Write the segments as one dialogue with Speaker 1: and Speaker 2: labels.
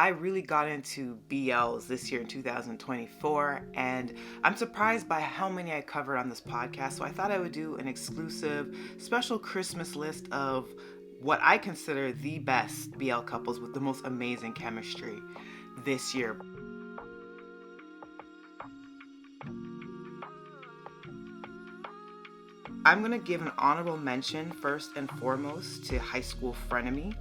Speaker 1: I really got into BLs this year in 2024, and I'm surprised by how many I covered on this podcast. So I thought I would do an exclusive special Christmas list of what I consider the best BL couples with the most amazing chemistry this year. I'm going to give an honorable mention first and foremost to High School Frenemy.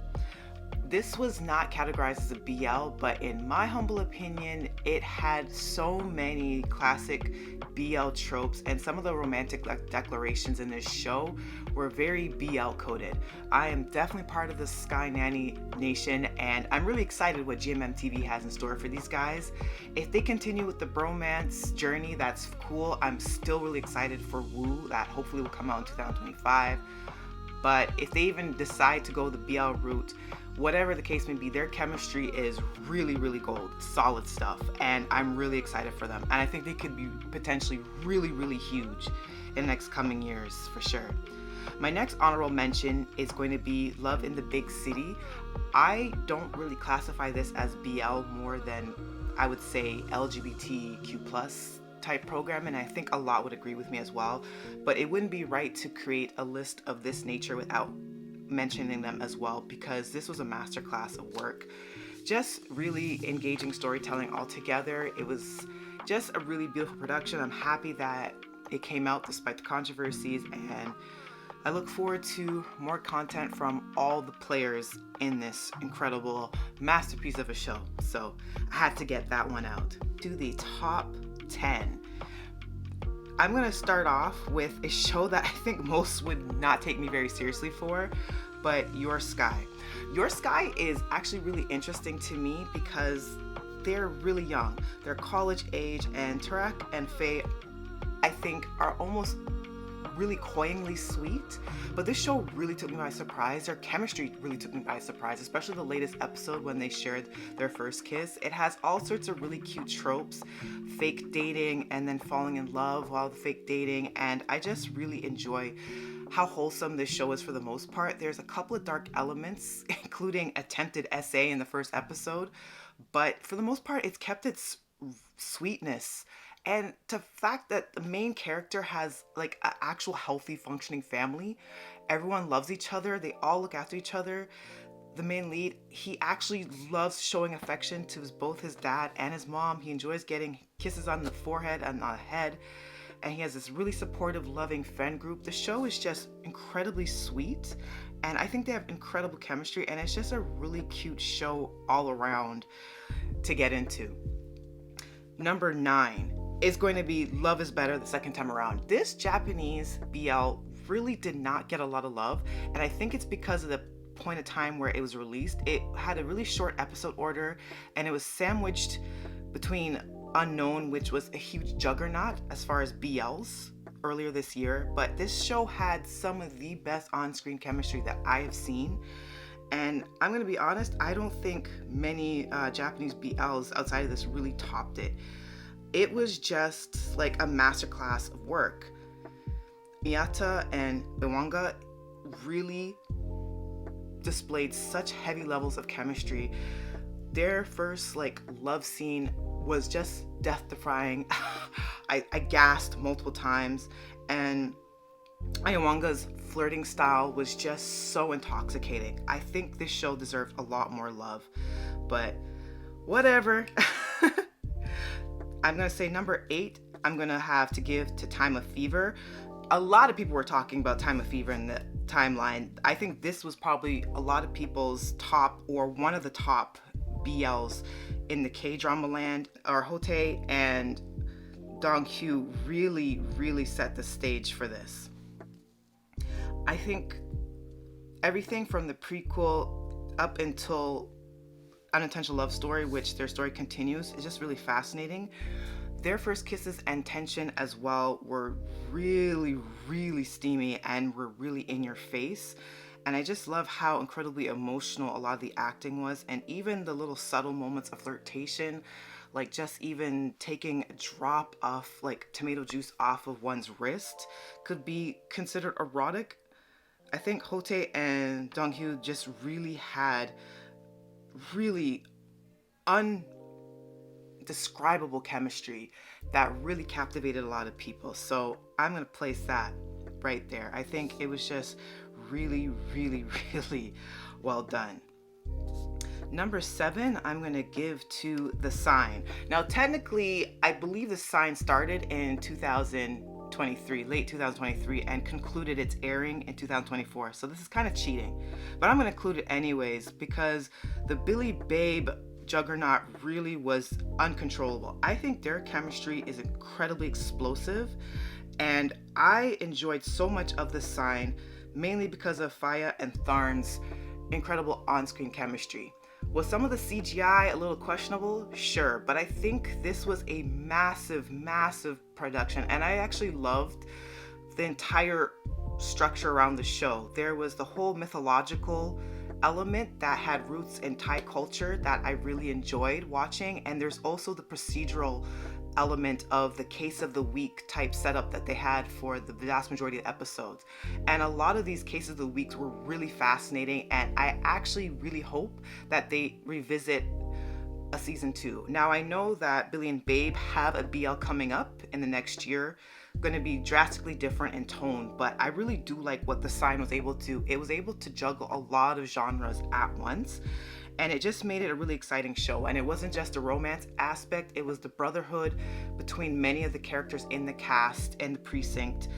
Speaker 1: This was not categorized as a BL, but in my humble opinion, it had so many classic BL tropes, and some of the romantic declarations in this show were very BL coded. I am definitely part of the Sky Nanny Nation, and I'm really excited what GMMTV has in store for these guys. If they continue with the bromance journey, that's cool. I'm still really excited for Woo, that hopefully will come out in 2025. But if they even decide to go the BL route, whatever the case may be, their chemistry is really, really gold, solid stuff. And I'm really excited for them. And I think they could be potentially really, really huge in the next coming years for sure. My next honorable mention is going to be Love in the Big City. I don't really classify this as BL more than, I would say, LGBTQ+ type program, and I think a lot would agree with me as well, but it wouldn't be right to create a list of this nature without mentioning them as well, because this was a masterclass of work. Just really engaging storytelling altogether. It was just a really beautiful production. I'm happy that it came out despite the controversies, and I look forward to more content from all the players in this incredible masterpiece of a show. So I had to get that one out. To the top 10. I'm going to start off with a show that I think most would not take me very seriously for, but Your Sky. Your Sky is actually really interesting to me because they're really young. They're college age, and Tarak and Faye, I think, are almost really cloyingly sweet, but this show really took me by surprise. Their chemistry really took me by surprise, especially the latest episode when they shared their first kiss. It has all sorts of really cute tropes, fake dating and then falling in love while the fake dating, and I just really enjoy how wholesome this show is for the most part. There's a couple of dark elements, including attempted SA in the first episode, but for the most part it's kept its sweetness. And the fact that the main character has like an actual healthy functioning family, everyone loves each other, they all look after each other. The main lead, he actually loves showing affection to both his dad and his mom. He enjoys getting kisses on the forehead and on the head. And he has this really supportive, loving friend group. The show is just incredibly sweet. And I think they have incredible chemistry. And it's just a really cute show all around to get into. Number 9 is going to be Love is Better the second time around. This Japanese BL really did not get a lot of love, and I think it's because of the point of time where it was released. It had a really short episode order, and it was sandwiched between Unknown, which was a huge juggernaut as far as BLs earlier this year, but this show had some of the best on-screen chemistry that I have seen. And I'm going to be honest, I don't think many Japanese BLs outside of this really topped it. It was just like a masterclass of work. Miyata and Iwanga really displayed such heavy levels of chemistry. Their first like love scene was just death-defying. I gasped multiple times, and Iwanga's flirting style was just so intoxicating. I think this show deserved a lot more love, but whatever. I'm going to say number 8, I'm going to have to give to Time of Fever. A lot of people were talking about Time of Fever in the timeline. I think this was probably a lot of people's top, or one of the top BLs in the K-drama land. Hotae and Dong-hyo really, really set the stage for this. I think everything from the prequel up until Unintentional Love Story, which their story continues, is just really fascinating. Their first kisses and tension as well were really, really steamy and were really in your face. And I just love how incredibly emotional a lot of the acting was, and even the little subtle moments of flirtation, like just even taking a drop of like tomato juice off of one's wrist could be considered erotic. I think Hotae and Dong-hyo just really had really undescribable chemistry that really captivated a lot of people. So I'm going to place that right there. I think it was just really, really, really well done. Number 7, I'm going to give to The Sign. Now, technically, I believe The Sign started in 2023, late 2023, and concluded its airing in 2024. So this is kind of cheating, but I'm going to include it anyways because the Billy Babe juggernaut really was uncontrollable. I think their chemistry is incredibly explosive, and I enjoyed so much of The Sign, mainly because of Faya and Tharn's incredible on-screen chemistry. Was some of the CGI a little questionable? Sure, but I think this was a massive, massive production, and I actually loved the entire structure around the show. There was the whole mythological element that had roots in Thai culture that I really enjoyed watching, and there's also the procedural element of the case of the week type setup that they had for the vast majority of episodes. And a lot of these cases of the weeks were really fascinating, and I actually really hope that they revisit a season 2. Now I know that Billy and Babe have a BL coming up in the next year, going to be drastically different in tone, but I really do like what The Sign was able to. It was able to juggle a lot of genres at once, and it just made it a really exciting show. And it wasn't just a romance aspect, it was the brotherhood between many of the characters in the cast and the precinct.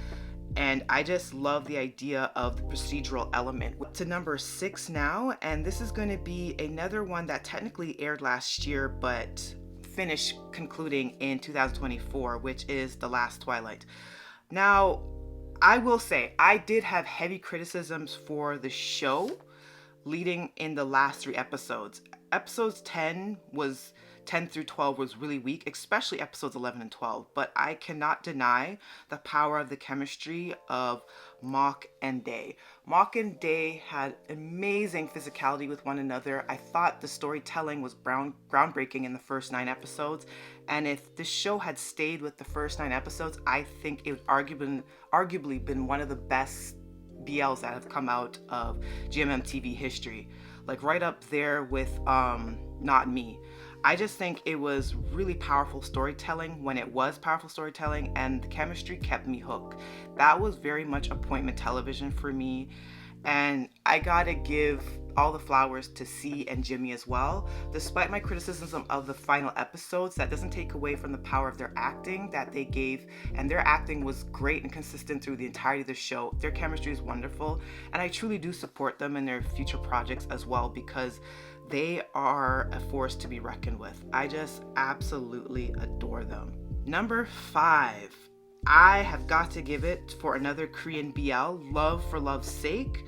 Speaker 1: And I just love the idea of the procedural element. To number 6 now, and this is going to be another one that technically aired last year, but finished concluding in 2024, which is The Last Twilight. Now, I will say, I did have heavy criticisms for the show leading in the last 3 episodes. Episodes 10 through 12 was really weak, especially episodes 11 and 12, but I cannot deny the power of the chemistry of Mock and Day. Mock and Day had amazing physicality with one another. I thought the storytelling was groundbreaking in the first 9 episodes, and if the show had stayed with the first 9 episodes, I think it would arguably been one of the best BLs that have come out of GMM TV history, like right up there with Not Me. I just think it was really powerful storytelling when it was powerful storytelling, and the chemistry kept me hooked. That was very much appointment television for me, and I gotta give all the flowers to C and Jimmy as well. Despite my criticism of the final episodes, that doesn't take away from the power of their acting that they gave, and their acting was great and consistent through the entirety of the show. Their chemistry is wonderful, and I truly do support them in their future projects as well, because they are a force to be reckoned with. I just absolutely adore them. Number 5, I have got to give it for another Korean BL, Love for Love's Sake.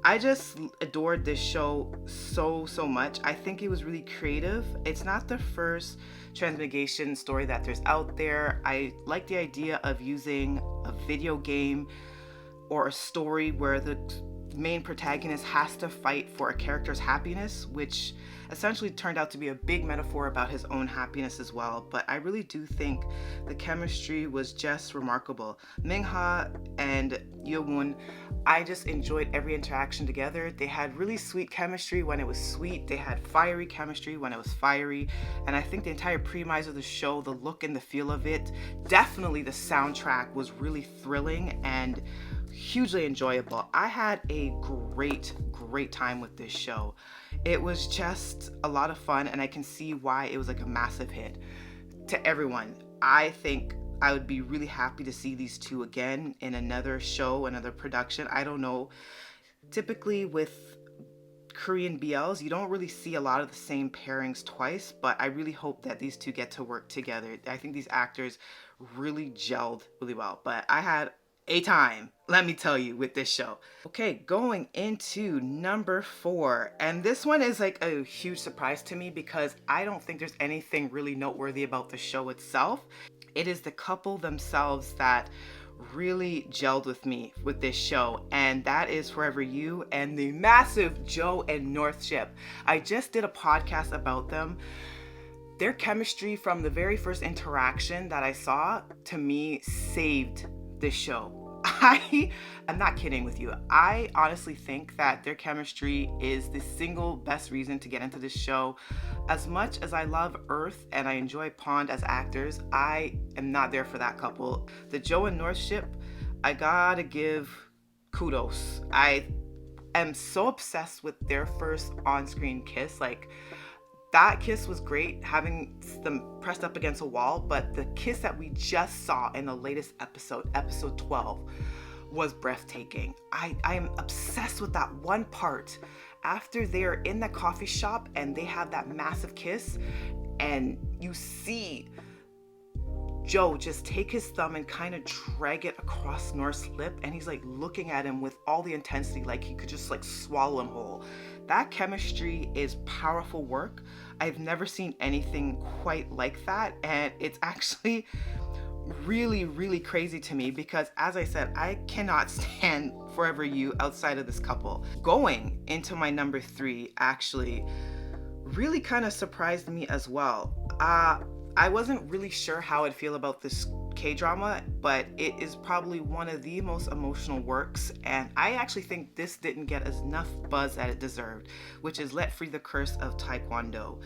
Speaker 1: I just adored this show so much. I think it was really creative. It's not the first transmigration story that there's out there. I like the idea of using a video game or a story where the main protagonist has to fight for a character's happiness, which essentially turned out to be a big metaphor about his own happiness as well. But I really do think the chemistry was just remarkable. Mingha and Yeowon, I just enjoyed every interaction together. They had really sweet chemistry when it was sweet. They had fiery chemistry when it was fiery. And I think the entire premise of the show, the look and the feel of it, definitely the soundtrack was really thrilling and hugely enjoyable. I had a great time with this show. It was just a lot of fun, and I can see why it was like a massive hit. To everyone, I think I would be really happy to see these two again in another show, another production. I don't know. Typically with Korean BLs, you don't really see a lot of the same pairings twice, but I really hope that these two get to work together. I think these actors really gelled really well, but I had a time, let me tell you, with this show. Okay, going into number 4, and this one is like a huge surprise to me because I don't think there's anything really noteworthy about the show itself. It is the couple themselves that really gelled with me with this show, and that is Forever You and the massive Joe and North ship. I just did a podcast about them. Their chemistry from the very first interaction that I saw, to me, saved this show. I'm not kidding with you. I honestly think that their chemistry is the single best reason to get into this show. As much as I love Earth and I enjoy Pond as actors, I am not there for that couple. The Joe and North ship, I gotta give kudos. I am so obsessed with their first on-screen kiss. Like, that kiss was great, having them pressed up against a wall, but the kiss that we just saw in the latest episode, episode 12, was breathtaking. I am obsessed with that one part after they're in the coffee shop and they have that massive kiss, and you see Joe just take his thumb and kind of drag it across North's lip, and he's like looking at him with all the intensity, like he could just like swallow him whole. That chemistry is powerful work. I've never seen anything quite like that, and it's actually really, really crazy to me because, as I said, I cannot stand Forever You outside of this couple. Going into my number 3 actually really kind of surprised me as well. I wasn't really sure how I'd feel about this K-drama, but it is probably one of the most emotional works, and I actually think this didn't get enough buzz that it deserved, which is Let Free the Curse of Taekwondo.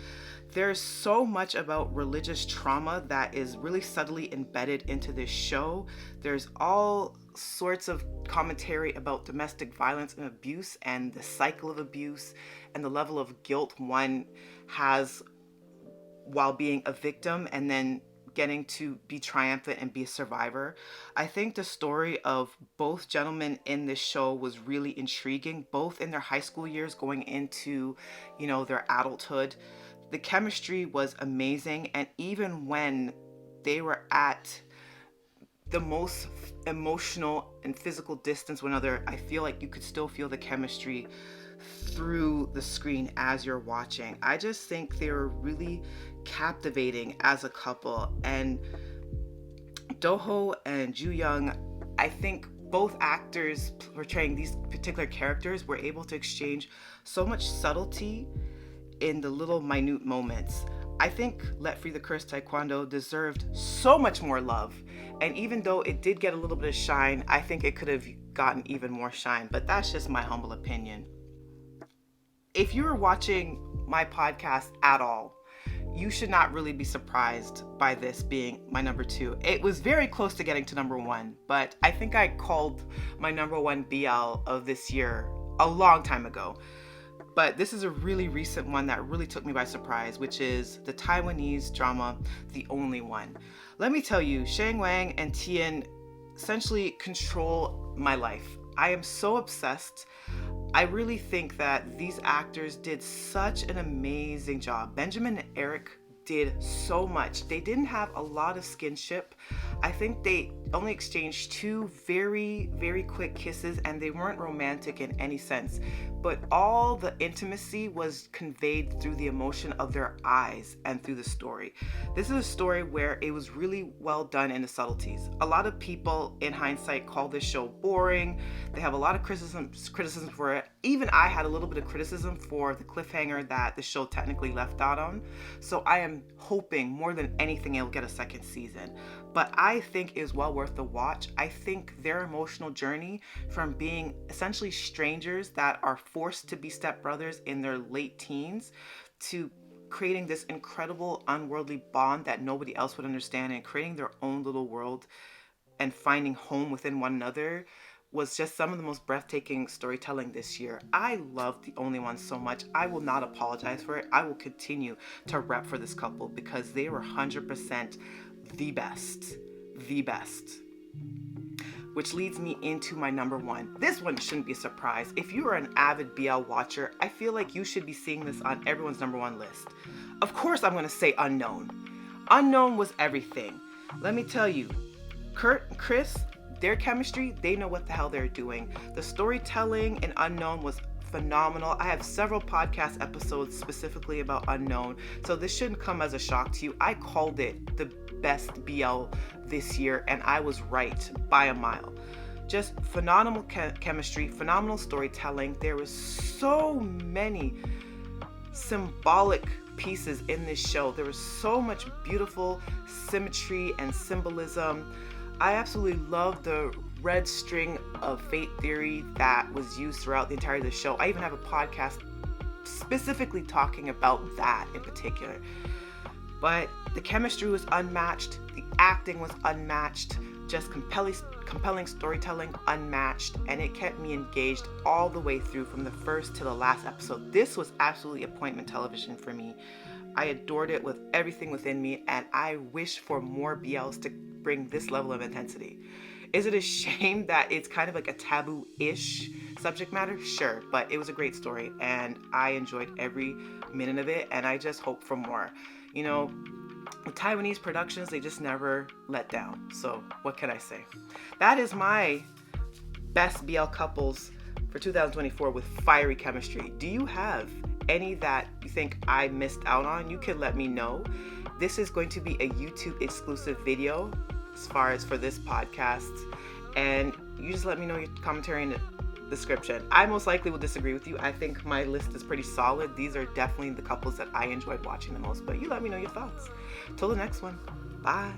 Speaker 1: There's so much about religious trauma that is really subtly embedded into this show. There's all sorts of commentary about domestic violence and abuse and the cycle of abuse and the level of guilt one has while being a victim and then getting to be triumphant and be a survivor. I think the story of both gentlemen in this show was really intriguing, both in their high school years going into, their adulthood. The chemistry was amazing, and even when they were at the most emotional and physical distance one another, I feel like you could still feel the chemistry through the screen as you're watching. I just think they were really captivating as a couple, and Doho and Ju Young, I think both actors portraying these particular characters were able to exchange so much subtlety in the little minute moments. I think Let Free the Curse Taekwondo deserved so much more love, and even though it did get a little bit of shine, I think it could have gotten even more shine, but that's just my humble opinion. If you are watching my podcast at all, you should not really be surprised by this being my number 2. It was very close to getting to number 1, but I think I called my number 1 BL of this year a long time ago. But this is a really recent one that really took me by surprise, which is the Taiwanese drama, The Only One. Let me tell you, Shang Wang and Tian essentially control my life. I am so obsessed. I really think that these actors did such an amazing job. Benjamin and Eric did so much. They didn't have a lot of skinship. I think they only exchanged 2 very, very quick kisses, and they weren't romantic in any sense. But all the intimacy was conveyed through the emotion of their eyes and through the story. This is a story where it was really well done in the subtleties. A lot of people, in hindsight, call this show boring. They have a lot of criticism for it. Even I had a little bit of criticism for the cliffhanger that the show technically left out on. So I am hoping more than anything it'll get a second season. But I think it is well worth the watch. I think their emotional journey from being essentially strangers that are forced to be stepbrothers in their late teens to creating this incredible unworldly bond that nobody else would understand and creating their own little world and finding home within one another was just some of the most breathtaking storytelling this year. I love The Only One so much. I will not apologize for it. I will continue to rep for this couple because they were 100% the best. Which leads me into my number 1. This one shouldn't be a surprise. If you are an avid BL watcher, I feel like you should be seeing this on everyone's number 1 list. Of course I'm going to say Unknown. Unknown was everything. Let me tell you, Kurt and Chris, their chemistry, they know what the hell they're doing. The storytelling in Unknown was phenomenal. I have several podcast episodes specifically about Unknown, so this shouldn't come as a shock to you. I called it the best BL this year, and I was right by a mile. Just phenomenal chemistry, phenomenal storytelling. There was so many symbolic pieces in this show. There was so much beautiful symmetry and symbolism. I absolutely love the red string of fate theory that was used throughout the entirety of the show. I even have a podcast specifically talking about that in particular. But the chemistry was unmatched, the acting was unmatched, just compelling storytelling unmatched, and it kept me engaged all the way through from the first to the last episode. This was absolutely appointment television for me. I adored it with everything within me, and I wish for more BLs to bring this level of intensity. Is it a shame that it's kind of like a taboo-ish subject matter? Sure, but it was a great story, and I enjoyed every minute of it, and I just hope for more. You know, with Taiwanese productions, they just never let down. So what can I say? That is my best BL couples for 2024 with Fiery Chemistry. Do you have any that you think I missed out on? You can let me know. This is going to be a YouTube exclusive video as far as for this podcast, and you just let me know your commentary in the description. I most likely will disagree with you. I think my list is pretty solid. These are definitely the couples that I enjoyed watching the most, but you let me know your thoughts. Till the next one. Bye.